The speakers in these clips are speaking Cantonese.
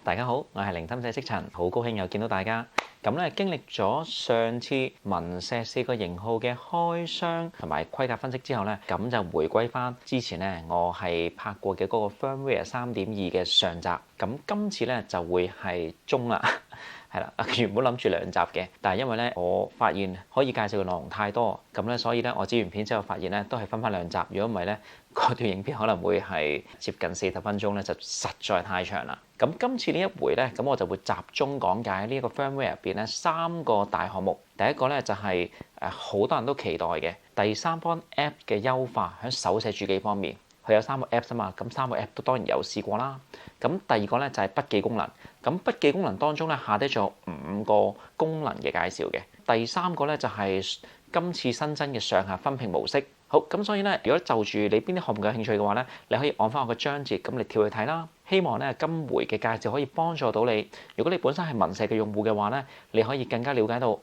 大家好，我係靈心社職陳，好高興又見到大家。咁咧經歷咗上次文石4個型號嘅開箱同埋規格分析之後咧，咁就回歸翻之前咧我係拍過嘅嗰個 Firmware 3.2嘅上集。咁今次咧就會係中啦。係啦，原本諗住2集嘅，但係因為咧我發現可以介紹嘅內容太多，咁咧所以咧我剪完片之後發現咧都係分翻2集，如果唔係咧嗰段影片可能會係接近40分鐘咧，就實在太長啦。咁今次呢一回咧，咁我就會集中講解呢一個 firmware 入邊咧3個大項目。第一個咧就係好多人都期待嘅第三方 app 嘅優化，喺手寫主機方面。佢有3個 app 啊嘛，咁3個 app 都當然有試過啦。咁第二個咧就係筆記功能，咁筆記功能當中咧下低仲有5個功能嘅介紹嘅。第3個咧就係今次新增嘅上下分屏模式。好，咁所以咧，如果就住你邊啲項目有興趣嘅話咧，你可以按翻我個章節咁嚟跳去睇啦。希望咧今回嘅介紹可以幫助到你。如果你本身係文石嘅用戶嘅話咧，你可以更加了解到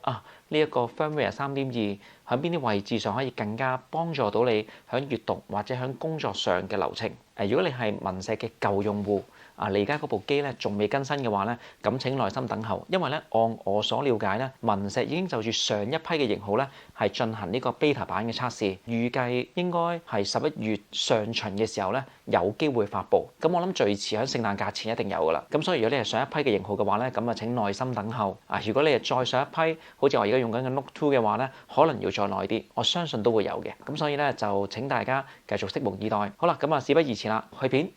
呢一個 Firmware 3.2喺邊啲位置上可以更加幫助到你喺閱讀或者喺工作上嘅流程。如果你係文石嘅舊用戶，你而家嗰部機咧仲未更新嘅話咧，咁請耐心等候，因為咧按我所了解咧，文石已經就住上一批嘅型號咧係進行呢個 beta 版嘅測試，預計應該係11月上旬嘅時候咧有機會發布。咁我諗最遲喺聖誕假前一定有噶啦。咁所以如果你係上一批嘅型號嘅話咧，咁啊請耐心等候。如果你係再上一批，好似我而家用緊嘅 Note 2嘅話咧，可能要再耐啲，我相信都會有嘅。咁所以咧就請大家繼續拭目以待。好啦，咁事不宜遲啦，去片。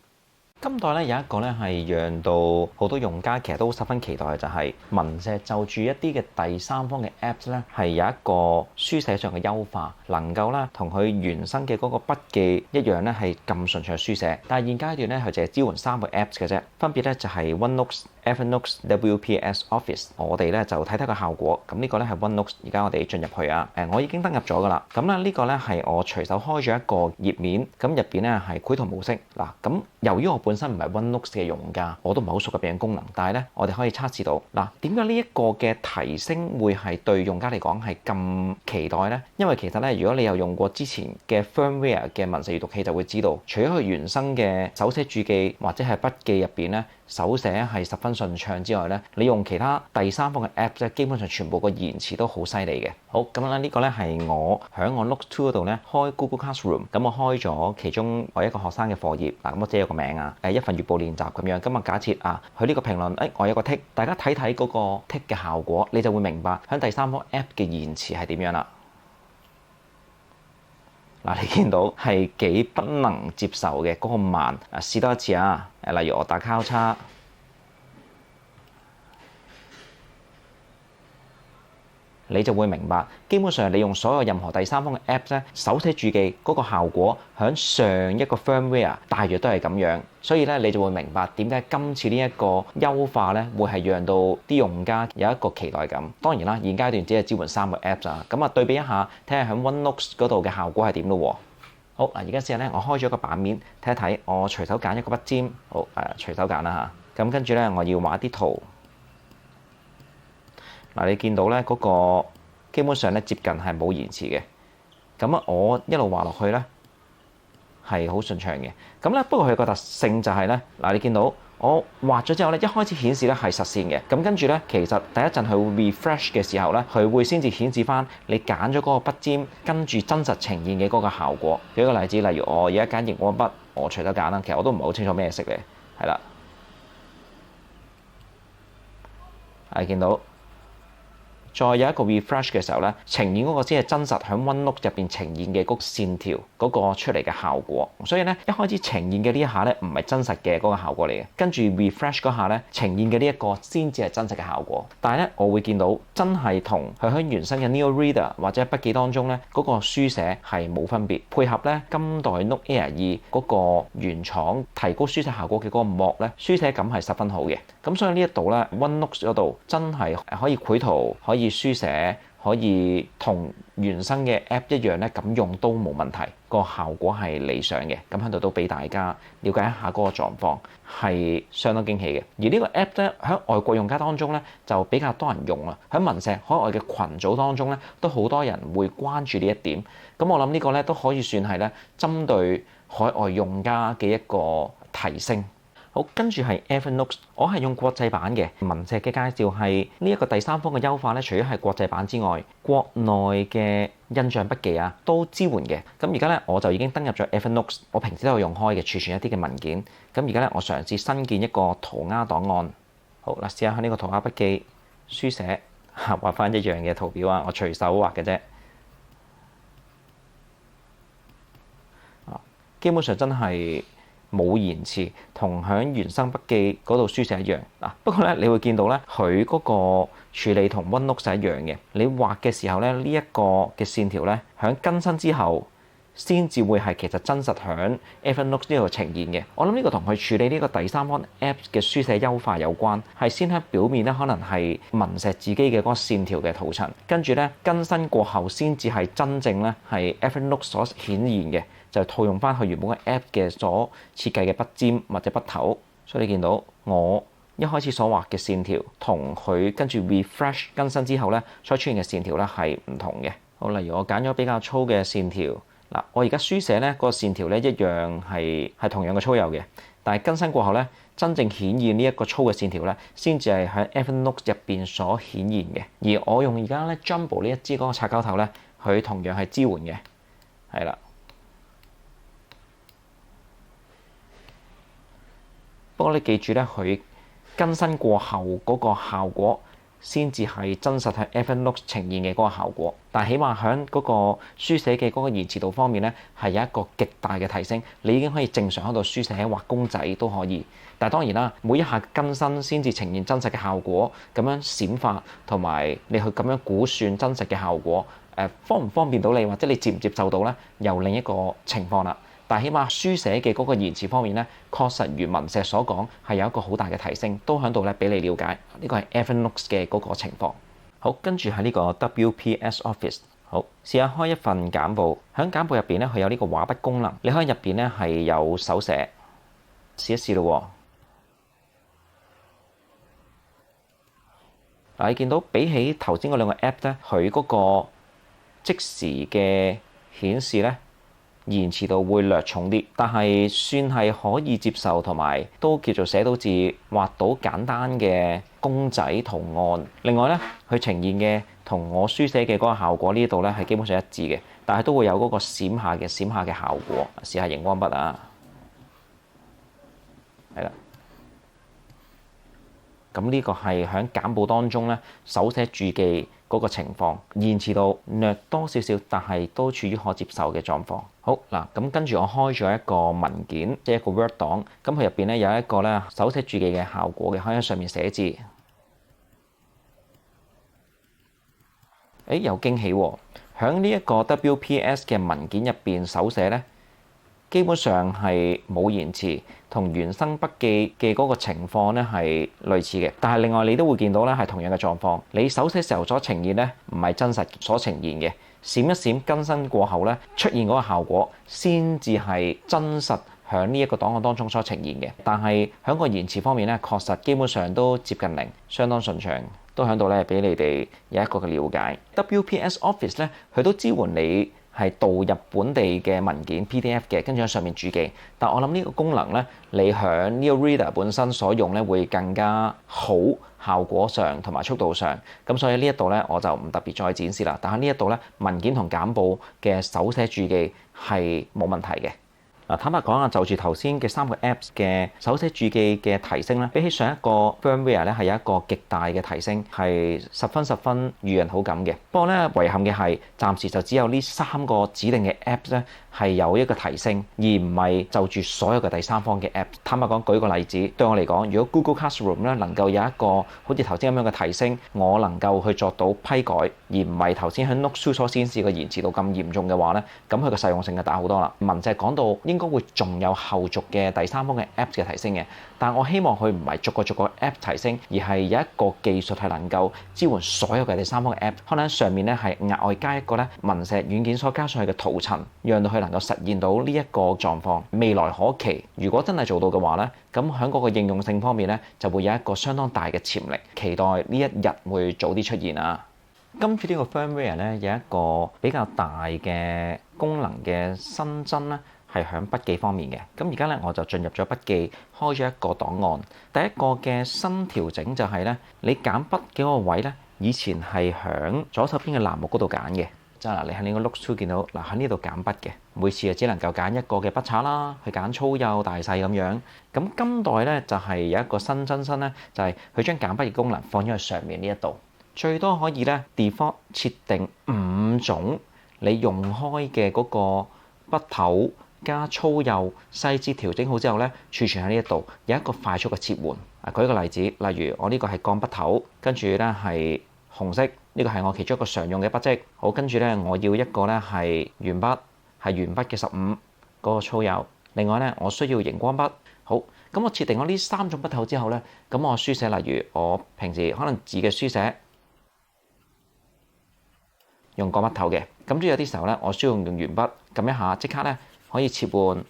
今代咧有一個咧係讓到好多用家其實都十分期待嘅，就係文石就住一啲嘅第三方嘅 Apps 咧係有一個書寫上嘅優化，能夠咧同佢原生嘅嗰個筆記一樣咧係咁順暢書寫。但係現階段咧佢淨係支援3個 Apps 嘅啫，分別咧就係 OneNote、Evernote、WPS Office。我哋咧就睇睇個效果。咁呢個咧係 OneNote，而家我哋進入去啊。我已經登入咗㗎啦。咁咧呢個咧係我隨手開咗一個頁面，咁入邊咧係繪圖模式嗱。咁由於我本身唔係 OneNote 嘅用家，我都唔係好熟入邊嘅功能，但係咧我哋可以測試到嗱，點解呢一個嘅提升會係對用家嚟講係咁期待呢？因為其實咧，如果你有用過之前嘅 Firmware 嘅文石閱讀器，就會知道，除咗佢原生嘅手寫注記或者係筆記入邊咧，手寫係十分順暢之外咧，你用其他第三方嘅 App 咧，基本上全部個延遲都好犀利嘅。好，咁咧呢個咧係我喺我 Note 2嗰度咧開 Google Classroom，咁我開咗其中我一個學生嘅課頁嗱，咁我即係有個名啊，一份月報練習咁樣。今日假設佢呢個評論，我有個 tick， 大家睇睇嗰個 tick 嘅效果，你就會明白喺第三方 App 嘅延遲係點樣啦。嗱，你見到係幾不能接受嘅嗰個慢。試多一次啊，例如我打交叉，你就會明白，基本上你用所有任何第三方嘅 App 咧，手寫注記嗰個效果響上一個 firmware 大約都係咁樣，所以咧你就會明白點解今次呢一個優化咧會係讓到啲用家有一個期待感。當然啦，現階段只係支援3個 App 咋，咁對比一下，睇下喺 OneNote 嗰度嘅效果係點咯喎。好嗱，而家試下咧，我開咗個版面睇一睇，我隨手揀一個筆尖，好隨手揀啦嚇。咁跟住咧，我要畫啲圖。嗱，你見到咧嗰個基本上咧接近係冇延遲嘅。咁我一路畫落去咧係好順暢嘅。咁咧不過佢有個特性就係咧，嗱，你見到我畫咗之後咧，一開始顯示咧係實線嘅。咁跟住咧，其實第一陣佢會 refresh 嘅時候咧，佢會先至顯示翻你揀咗嗰個筆尖跟住真實呈現嘅嗰個效果。舉個例子，例如我而家揀熒光筆，我隨手揀啦。其實我都唔係好清楚咩色嘅，係啦，你見到。再有一個 refresh 嘅時候咧，呈現嗰個先係真實喺 OneNote 入邊呈現嘅嗰個線條嗰個出嚟嘅效果。所以咧，一開始呈現嘅呢一下咧，唔係真實嘅嗰個效果嚟嘅。跟住 refresh 嗰下咧，呈現嘅呢一個先至係真實嘅效果。但係咧，我會見到真係同佢喺原生嘅 Neo Reader 或者筆記當中咧嗰個書寫係冇分別。配合咧今代 Note Air 2嗰個原廠提高書寫效果嘅嗰個膜咧，書寫感係十分好嘅。咁所以呢一度咧 OneNote 嗰度真係可以繪圖，可以書寫，可以同原生嘅 App 一樣咧，咁用都冇問題，個效果係理想嘅。咁喺度都俾大家了解一下嗰個狀況，係相當驚喜嘅。而呢個 App 咧喺外國用家當中咧就比較多人用啦，喺文石海外嘅群組當中咧都好多人會關注呢一點。咁我諗呢個咧都可以算係咧針對海外用家嘅一個提升。好，跟住係 Evernote，我係用國際版嘅。文石嘅介紹係呢一個第三方嘅優化咧，除咗係國際版之外，國內嘅印象筆記啊都支援嘅。咁而家咧我就已經登入咗 Evernote， 我平時都有用開嘅儲存一啲嘅文件。咁而家咧我嘗試新建一個塗鴉檔案。好嗱，試下喺呢個塗鴉筆記書寫畫翻一樣嘅圖表啊，我隨手畫嘅啫。基本上真係冇延遲，同喺原生筆記嗰度書寫一樣嗱。不過咧，你會見到咧，佢嗰個處理同 OneNote 係一樣嘅。你畫嘅時候咧，呢一個嘅線條咧，喺更新之後先至會係其實真實喺 Evernote 呢度呈現嘅。我諗呢個同佢處理呢個第三方 Apps 嘅書寫優化有關，係先喺表面咧可能係文石自己嘅嗰個線條嘅圖層，跟住咧更新過後先至係真正咧係 Evernote 所顯現嘅。就套用翻佢原本嘅 App 嘅所設計嘅筆尖或者筆頭，所以你見到我一開始所畫嘅線條同佢跟住 refresh 更新之後咧所出現嘅線條咧係唔同嘅。好，例如我揀咗比較粗嘅線條嗱，我而家書寫咧個線條咧一樣係同樣嘅粗幼嘅，但係更新過後咧真正顯現呢一個粗嘅線條咧，先至係喺 Evernote 入邊所顯現嘅。而我用而家咧 Jumbo 呢一支嗰個擦膠頭咧，佢同樣係支援嘅，係啦。不過你記住咧，佢更新過後嗰個效果先至係真實喺 Evernote 呈現嘅嗰個效果。但係起碼喺嗰個書寫嘅嗰個延遲度方面咧，係有一個極大嘅提升。你已經可以正常喺度書寫畫公仔都可以。但係當然啦，每一下更新先至呈現真實嘅效果，咁樣閃發同埋你去咁樣估算真實嘅效果，方唔方便到你或者你接唔接受到咧，又另一個情況啦。但係起碼書寫嘅嗰個延遲方面咧，確實如文石所講係有一個好大嘅提升，都喺度咧俾你了解。呢個係 Evernote 嘅嗰個情況。好，跟住係呢個 WPS Office。好，試下開一份簡報。喺簡報入邊咧，佢有呢個畫筆功能，你可以入邊咧係有手寫。試一試咯。嗱，你見到比起頭先嗰兩個 App 咧，佢嗰個即時嘅顯示咧，延遲度會略重啲，但係算係可以接受，同埋都叫做寫到字、畫到簡單嘅公仔圖案。另外咧，佢呈現嘅同我書寫嘅嗰個效果呢度咧係基本上一致嘅，但係都會有嗰個閃下嘅效果。試下熒光筆啊，係啦。咁呢個係喺簡報當中咧手寫注記嗰個情況，延遲度略多少少，但係都處於可接受嘅狀況。好嗱，咁跟住我開咗一個文件，即係一個 Word 檔，咁佢入邊咧有一個咧手寫注記嘅效果嘅，可以喺上面寫字。有驚喜喎！喺呢一個 WPS 嘅文件入邊手寫咧，基本上係冇延遲，同原生筆記嘅嗰個情況咧係類似嘅。但係另外你都會見到咧係同樣嘅狀況，你手寫時候所呈現咧唔係真實所呈現嘅，閃一閃更新過後咧出現嗰個效果先至係真實喺呢一個檔案當中所呈現嘅。但係喺個延遲方面咧，確實基本上都接近零，相當順暢，都喺度咧俾你哋有一個嘅了解。WPS Office 咧佢都支援你係導入本地嘅文件 PDF 嘅，跟住喺上面注記。但我諗呢個功能咧，你喺呢個 Reader 本身所用咧會更加好，效果上同埋速度上。咁所以呢一度咧我就唔特別再展示啦。但係呢一度咧文件同簡報嘅手寫注記係冇問題嘅。嗱，坦白講啊，就住頭先嘅3個 Apps 嘅手寫注記嘅提升咧，比起上一個 firmware 咧係有一個極大嘅提升，係十分予人好感嘅。不過咧遺憾嘅係，暫時就只有呢3個指定嘅 Apps 咧係有一個提升，而唔係就住所有嘅第三方嘅 App。坦白講，舉個例子，對我嚟講，如果 Google Classroom 咧能夠有一個好似頭先咁樣嘅提升，我能夠去作到批改，而唔係頭先喺 Note 書所顯示嘅延遲度咁嚴重嘅話咧，咁佢嘅實用性就大好多啦。文就係講到應該會仲有後續嘅第三方嘅 Apps 嘅提升嘅，但我希望佢唔係逐個 App 提升，而係有一個技術係能夠支援所有嘅第三方嘅 App， 可能喺上面咧係額外加一個咧文石軟件所加上去嘅圖層，讓到佢能夠實現到呢一個狀況。未來可期，如果真係做到嘅話咧，咁喺嗰個應用性方面咧就會有一個相當大嘅潛力，期待呢一日會早啲出現啊！今次呢個 firmware 咧有一個比較大嘅功能嘅新增咧，係響筆記方面嘅。咁而家咧我就進入咗筆記，開咗一個檔案。第一個嘅新調整就係咧，你揀筆嘅嗰個位咧，以前係響左手邊嘅欄目嗰度揀嘅。就係嗱，你喺呢個 Look Through 見到嗱，喺呢度揀筆嘅，每次就只能夠揀一個嘅筆刷啦，去揀粗幼大細咁樣。咁今代咧就係有一個新增新咧，就係佢將揀筆嘅功能放咗喺上面呢一度，最多可以咧 default 設定5種你用開嘅嗰個筆頭加粗幼細節調整好之後咧，儲存喺呢一度，有一個快速嘅切換。舉一個例子，例如我呢個係鋼筆頭，跟住咧係紅色，呢個係我其中一個常用嘅筆跡。好，跟住咧我要一個咧係圓筆，係圓筆嘅15嗰個粗幼。另外咧我需要熒光筆。好，咁我設定咗呢3種筆頭之後咧，咁我書寫，例如我平時可能字嘅書寫用鋼筆頭嘅，咁都有啲時候咧我需要用圓筆，撳一下即刻咧可以切換，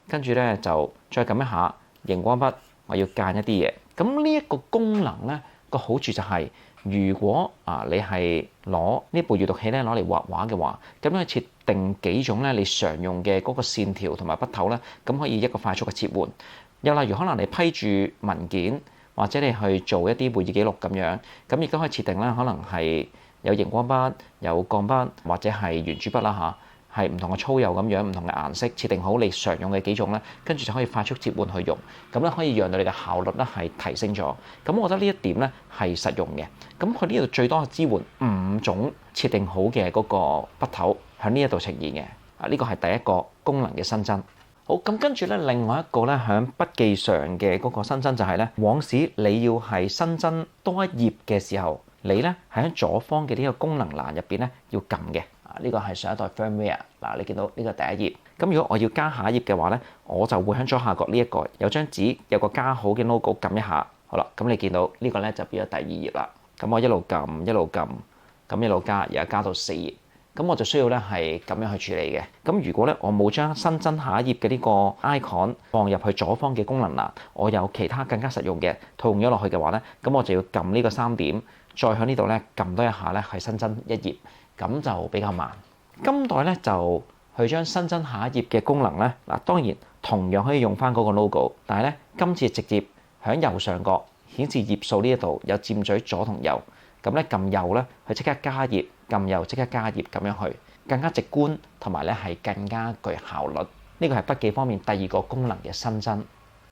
跟住咧就再撳一下熒光筆，我要間一啲嘢。咁呢一個功能咧個好處就係，如果你係攞呢部閱讀器咧攞嚟畫畫嘅話，咁樣設定幾種咧你常用嘅嗰個線條同埋筆頭咧，咁可以一個快速嘅切換。又例如可能你批注文件，或者你去做一啲會議記錄咁樣，咁亦都可以設定啦，可能係有熒光筆、有鋼筆或者係圓珠筆啦嚇，係唔同嘅粗幼咁樣，唔同嘅顏色，設定好你常用嘅幾種咧，跟住就可以快速切換去用，咁咧可以讓到你嘅效率咧係提升咗。咁我覺得呢一點咧係實用嘅。咁佢呢度最多係支援5種設定好嘅嗰個筆頭喺呢一度呈現嘅。呢個係第一個功能嘅新增。好，咁跟住咧，另外一個咧喺筆記上嘅嗰個新增就係咧，往時你要係新增多一頁嘅時候，你咧喺左方嘅呢個功能欄入邊咧要撳嘅。呢個係上一代 firmware。嗱，你見到呢個第一頁。咁如果我要加下一頁嘅話咧，我就會喺左下角呢一個有張紙有個加號嘅 logo 撳一下。好啦，咁你見到呢個咧就變咗第2頁啦。咁我一路撳一路撳，咁一路加，而家加到4頁。咁我就需要咧係咁樣去處理嘅。咁如果咧我冇將新增下一頁嘅呢個 icon 放入去左方嘅功能欄，我有其他更加實用嘅套用咗落去嘅話咧，咁我就要撳呢個3點，再喺呢度咧撳多一下咧係新增1頁，咁就比較慢。今代咧就去將新增下一頁嘅功能咧，嗱當然同樣可以用翻嗰個 logo， 但係咧今次直接喺右上角顯示頁數呢一度有箭嘴左同右。咁咧撳右咧，佢即刻加頁；撳右即刻加頁，咁樣去更加直觀，同埋咧係更加具效率。呢個係筆記方面第2個功能嘅新增。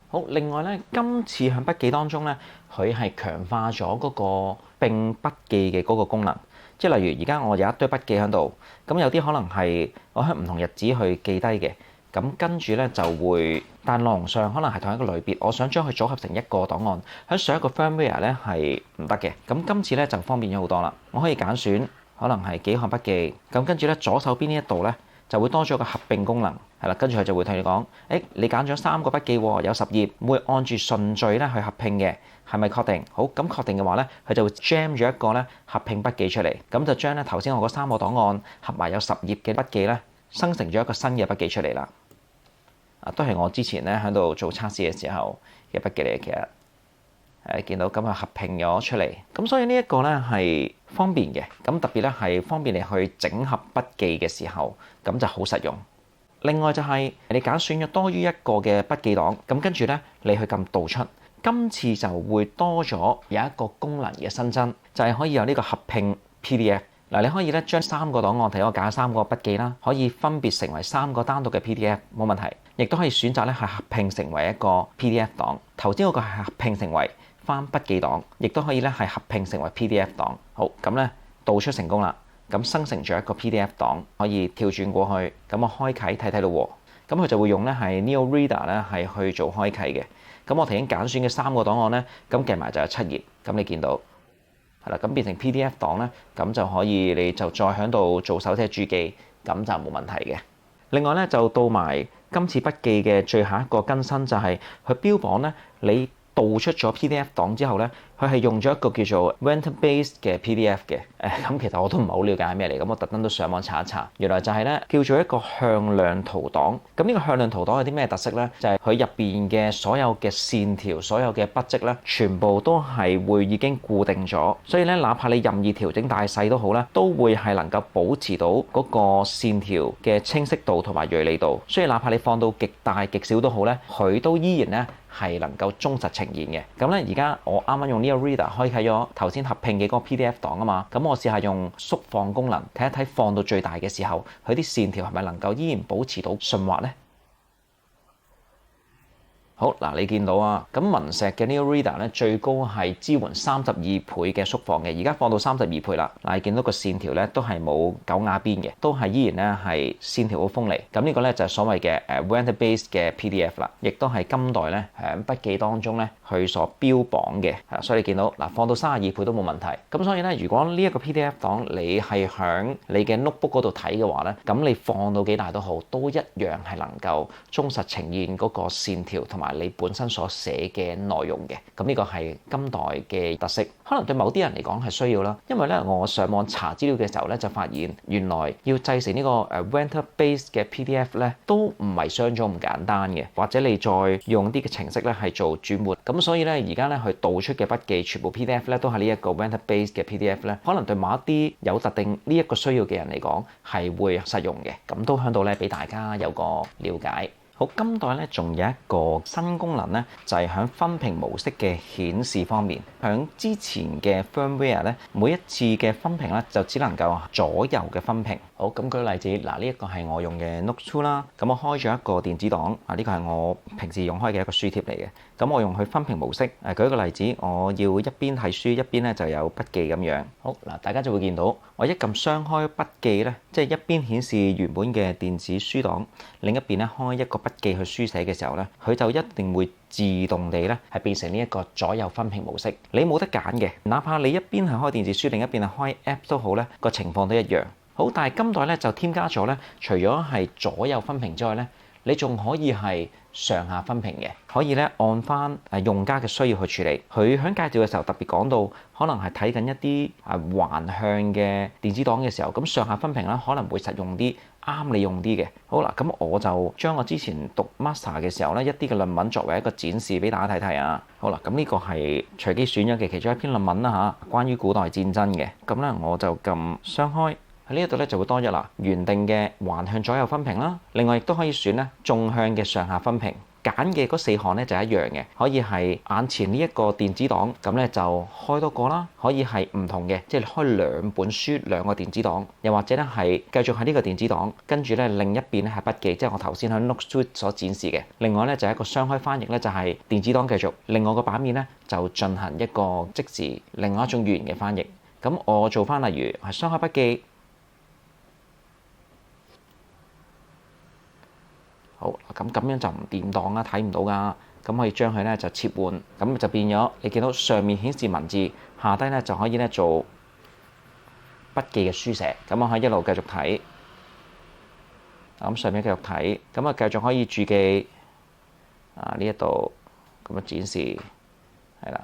好，另外咧，今次喺筆記當中咧，佢係強化咗嗰個並筆記嘅嗰個功能。即係例如而家我有一堆筆記喺度，咁有啲可能係我喺唔同日子去記低嘅。咁跟住咧就會，但內容上可能係同一個類別，我想將佢組合成一個檔案。喺上一個 firmware 咧係唔得嘅，咁今次咧就方便咗好多啦。我可以揀選，可能係幾項筆記，咁跟住咧左手邊呢一度咧就會多咗個合併功能，係啦，跟住佢就會同你講，你揀咗3個筆記喎，有10頁，會按住順序咧去合併嘅，係咪確定？好，咁確定嘅話咧，佢就會 jam 咗一個咧合併筆記出嚟，咁就將咧頭先我嗰3個檔案合埋有10頁嘅筆記咧，生成咗一個新嘅筆記出嚟啦。都係我之前咧喺度做測試嘅時候嘅筆記嚟嘅，其實見到咁啊合併咗出嚟，咁所以呢一個咧係方便嘅，咁特別咧係方便你去整合筆記嘅時候，咁就好實用。另外就係你揀選咗多於一個嘅筆記檔，咁跟住咧你去撳導出，今次就會多咗有一個功能嘅新增，就係可以有呢個合併 PDF。嗱，你可以咧將3個檔案，睇我揀3個筆記啦，可以分別成為3個單獨嘅 PDF，冇問題。亦都可以選擇咧係合併成為一個 PDF 檔。頭先嗰個係合併成為翻筆記檔，亦都可以咧係合併成為 PDF 檔。好，咁咧導出成功啦，咁生成咗一個 PDF 檔，可以跳轉過去，咁我開啟睇睇咯喎。咁佢就會用咧係 Neo Reader 咧係去做開啟嘅。咁我頭先揀選嘅3個檔案咧，咁計埋就有7頁。咁你見到係啦，咁變成 PDF 檔咧，咁就可以你就再喺度做手寫註記，咁就冇問題嘅。另外咧就到埋今次筆記嘅最後一個更新，就係佢標榜咧你導出咗 PDF 檔之後咧，佢係用咗一個叫做 vector-based 嘅 PDF 嘅。咁其實我都唔係好了解係咩嚟，咁我特登都上網查一查，原來就係咧叫做一個向量圖檔。咁呢個向量圖檔有啲咩特色咧？就係佢入邊嘅所有嘅線條、所有嘅筆跡咧，全部都係會已經固定咗，所以咧哪怕你任意調整大細都好咧，都會係能夠保持到嗰個線條嘅清晰度同埋銳利度。所以哪怕你放到極大極小都好咧，佢都依然咧係能夠忠實呈現嘅。咁咧而家我啱啱用呢個 Reader 開啟咗頭先合拼嘅嗰個 PDF 檔啊嘛，咁我試下用縮放功能睇一睇放到最大嘅時候，佢啲線條係咪能夠依然保持到順滑呢？好嗱，你見到啊，咁文石嘅呢個 Reader 咧最高係支援32倍嘅縮放嘅，而家放到32倍啦。嗱，你見到個線條咧都係冇狗牙邊嘅，都係依然咧係線條好鋒利。咁呢個咧就係所謂嘅vector-based 嘅 PDF 啦，亦都係今代咧喺筆記當中咧佢所標榜嘅。所以你見到嗱，放到32倍都冇問題。咁所以咧，如果呢一個 PDF 檔你係喺你嘅 notebook 嗰度睇嘅話咧，咁你放到幾大都好，都一樣係能夠忠實呈現嗰個線條同埋你本身所寫嘅內容嘅。咁呢個係今代嘅特色，可能對某啲人嚟講係需要啦。因為咧，我上網查資料嘅時候咧，就發現原來要製成呢個vector-based 嘅 PDF 咧，都唔係想像咁簡單嘅。或者你再用啲嘅程式咧係做轉換，咁所以咧而家咧佢導出嘅筆記全部 PDF 咧都係呢一個 vector-based 嘅 PDF 咧，可能對某一啲有特定呢一個需要嘅人嚟講係會實用嘅。咁都響度咧俾大家有個了解。好，今代咧仲有一個新功能咧，就係喺分屏模式嘅顯示方面。喺之前嘅 firmware 咧，每一次嘅分屏咧就只能夠左右嘅分屏。好，咁舉例子，嗱呢一個係我用嘅 Note 2啦，咁我開咗一個電子檔，呢個係我平時用開嘅一個書貼嚟嘅。咁我用佢分屏模式，舉一個例子，我要一邊睇書一邊咧就有筆記咁樣。好嗱，大家就會見到我一撳雙開筆記咧，即係一邊顯示原本嘅電子書檔，另一邊咧開一個筆記去書寫嘅時候咧，佢就一定會自動地咧係變成呢一個左右分屏模式。你冇得揀嘅，哪怕你一邊係開電子書，另一邊係開 App 都好咧，個情況都一樣。好，但係今代咧就添加咗咧，除咗係左右分屏之外咧，你仲可以係上下分屏嘅，可以咧按翻用家嘅需要去處理。佢喺介紹嘅時候特別講到，可能係睇緊一啲橫向嘅電子檔嘅時候，咁上下分屏咧可能會實用啲，啱你用啲嘅。好啦，咁我就將我之前讀 master 嘅時候咧一啲嘅論文作為一個展示俾大家睇睇啊。好啦，咁呢個係隨機選咗嘅其中一篇論文啦嚇，關於古代戰爭嘅。咁咧我就撳雙開。喺呢一度咧就會多咗啦，原定嘅橫向左右分屏啦，另外亦都可以選咧縱向嘅上下分屏。揀嘅嗰4項咧就係一樣嘅，可以係眼前呢一個電子檔，咁咧就開多個啦，可以係唔同嘅，即係開2本書2個電子檔，又或者咧係繼續喺呢個電子檔，跟住咧另一邊咧係筆記，即係我頭先喺 Note 2所展示嘅。另外咧就係一個雙開翻譯咧，就係電子檔繼續，另外個版面咧就進行一個即時另外一種語言嘅翻譯。咁我做翻例如係雙開筆記。好，咁樣就唔掂當啦，睇唔到㗎。咁可以將佢咧就切換，咁就變咗你見到上面顯示文字，下低咧就可以咧做筆記嘅書寫。咁我可以一路繼續睇，咁上面繼續睇，咁啊繼續可以註記呢一度咁樣展示，係啦。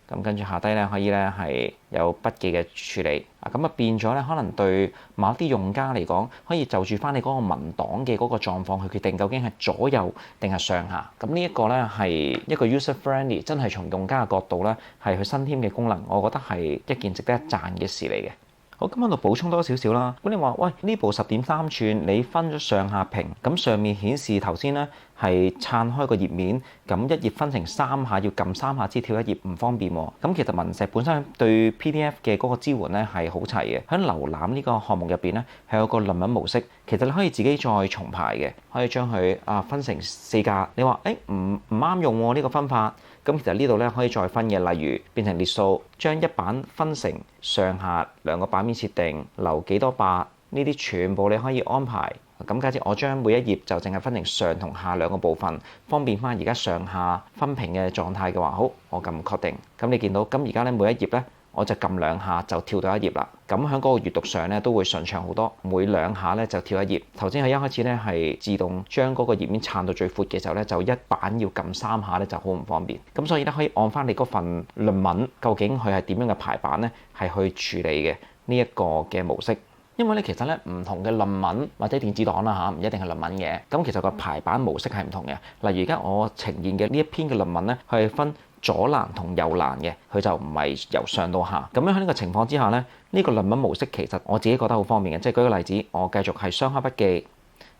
咁跟住下低咧可以咧係有筆記嘅處理，咁啊變咗咧可能對某啲用家嚟講，可以就住翻你嗰個文檔嘅嗰個狀況去決定究竟係左右定係上下。咁呢一個咧係一個 user friendly，真係從用家嘅角度咧係去新添嘅功能，我覺得係一件值得一讚嘅事嚟嘅。好，咁喺度補充多少少啦。咁你話喂，呢部10.3寸你分咗上下屏，咁上面顯示頭先咧係撐開個頁面，咁一頁分成3下，要撳3下先跳一頁唔方便喎。咁其實文石本身對 PDF 嘅嗰個支援咧係好齊嘅。喺瀏覽呢個項目入邊咧係有個論文模式，其實你可以自己再重排嘅，可以將佢分成4格。你話唔啱用喎呢個分法。咁其實呢度咧可以再分嘅，例如變成列數，將一版分成上下2個版面設定，留幾多百，呢啲全部你可以安排。咁假設我將每一頁就淨係分成上同下2個部分，方便翻而家上下分屏嘅狀態嘅話，好，我撳確定。咁你見到咁而家咧每一頁咧我就撳2下就跳到一頁啦。咁喺嗰個閱讀上咧都會順暢好多，每2下咧就跳一頁。頭先佢一開始咧係自動將嗰個頁面撐到最闊嘅時候咧，就一版要撳3下咧就好唔方便。咁所以咧可以按翻你嗰份論文究竟佢係點樣嘅排版咧，係去處理嘅呢一個嘅模式。因為咧其實咧唔同嘅論文或者電子檔啦嚇，唔一定係論文嘅。咁其實個排版模式係唔同嘅。例如而家我呈現嘅呢一篇嘅論文咧，佢係分左欄同右欄嘅，佢就唔係由上到下。咁樣喺呢個情況之下咧，呢個論文模式其實我自己覺得好方便嘅。即係舉個例子，我繼續係雙開筆記、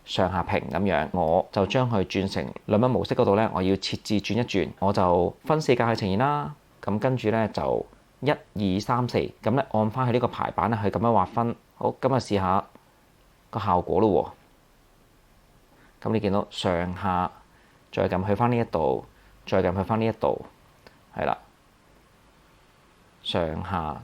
上下屏咁樣，我就將佢轉成論文模式嗰度咧，我要設置轉一轉，我就分4格去呈現啦。咁跟住咧就1、2、3、4，咁咧按翻佢呢個排版咧，去咁樣劃分。好，咁啊試下個效果咯喎。咁你見到上下再撳去翻呢一度，再撳去翻呢一度，係啦，上下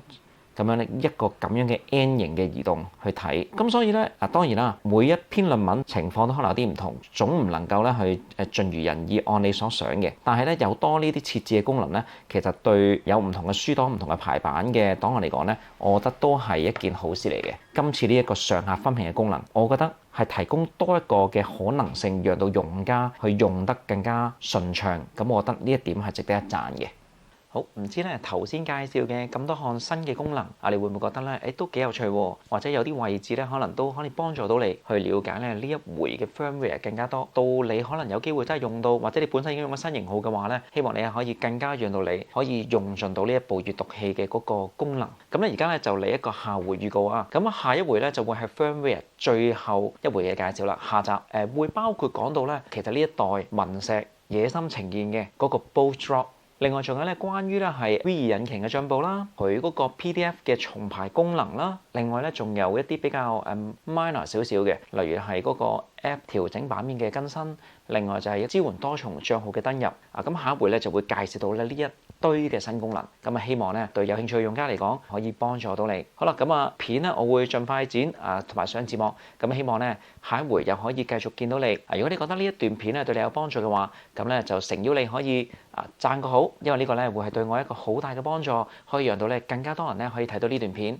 咁樣咧一個咁樣嘅 N 型嘅移動去睇。咁所以咧當然啦，每一篇論文情況都可能有啲唔同，總唔能夠咧去盡如人意按你所想嘅。但係咧有多呢啲設置嘅功能咧，其實對有唔同嘅書檔、唔同嘅排版嘅檔案嚟講咧，我覺得都係一件好事嚟嘅。今次呢一個上下分屏嘅功能，我覺得係提供多一個嘅可能性，讓到用家去用得更加順暢。咁我覺得呢一點係值得一讚嘅。好，唔知咧頭先介紹嘅咁多項新嘅功能，你會唔會覺得咧都幾有趣喎？或者有啲位置咧可能都可以幫助到你去了解咧呢一回嘅 firmware 更加多，到你可能有機會真係用到，或者你本身已經用咗新型號嘅話咧，希望你可以更加讓到你可以用盡到呢一部閱讀器嘅嗰個功能。咁咧而家咧就嚟一個下回預告啊！咁下一回咧就會係 firmware 最後一回嘅介紹啦。下集會包括講到咧，其實呢一代文石野心呈現嘅嗰個 Bold Drop。另外仲有咧，關於咧係 V2 引擎嘅進步啦，佢嗰個 PDF 嘅重排功能啦，另外咧仲有一啲比較minor 少少嘅，例如係嗰個 App 調整版面嘅更新，另外就係支援多重帳號嘅登入啊。咁下一回咧就會介紹到咧呢一堆嘅新功能，咁希望咧對有興趣嘅用家嚟講可以幫助到你。好啦，咁片咧我會盡快剪同埋上字幕，咁希望咧下一回又可以繼續見到你。如果你覺得呢一段片咧對你有幫助嘅話，咁咧就誠邀你可以讚個好，因為呢個咧會係對我一個好大嘅幫助，可以讓到咧更加多人咧可以睇到呢段片。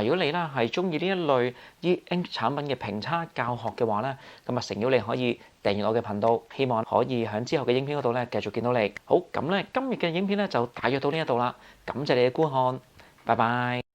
如果你咧係中意呢一類 E-Ink 產品嘅評測教學嘅話咧，咁誠邀你可以訂閱我嘅頻道，希望可以喺之後嘅影片嗰度咧繼續見到你。好，咁咧今日嘅影片咧就大約到呢一度啦，感謝你嘅觀看，拜拜。